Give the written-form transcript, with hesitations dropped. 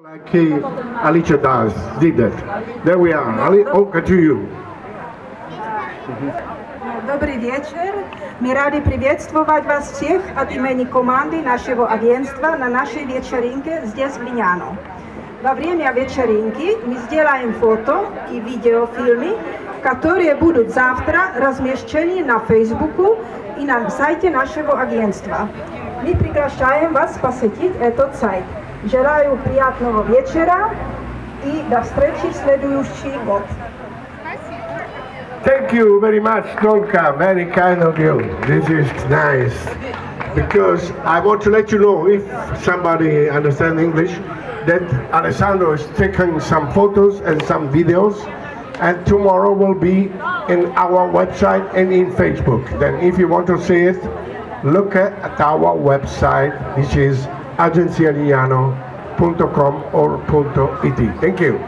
Like Alicia did that. There we are. Ali, over to you. Добрый вечер. Мы рады приветствовать вас всех от имени команды нашего агентства на нашей вечеринке здесь в Lignano. Во время вечеринки мы сделаем фото и видеофильмы, которые будут завтра размещены на Фейсбуку и на сайте нашего агентства. Мы приглашаем вас посетить этот сайт. Желаю приятного вечера и до встречи в следующий год. Thank you very much, Tonka. Very kind of you. This is nice. Because I want to let you know, if somebody understands English, that Alessandro is taking some photos and some videos, and tomorrow will be in our website and in Facebook. Then if you want to see it, look at our website, which is agencialignano.com or .it. Thank you.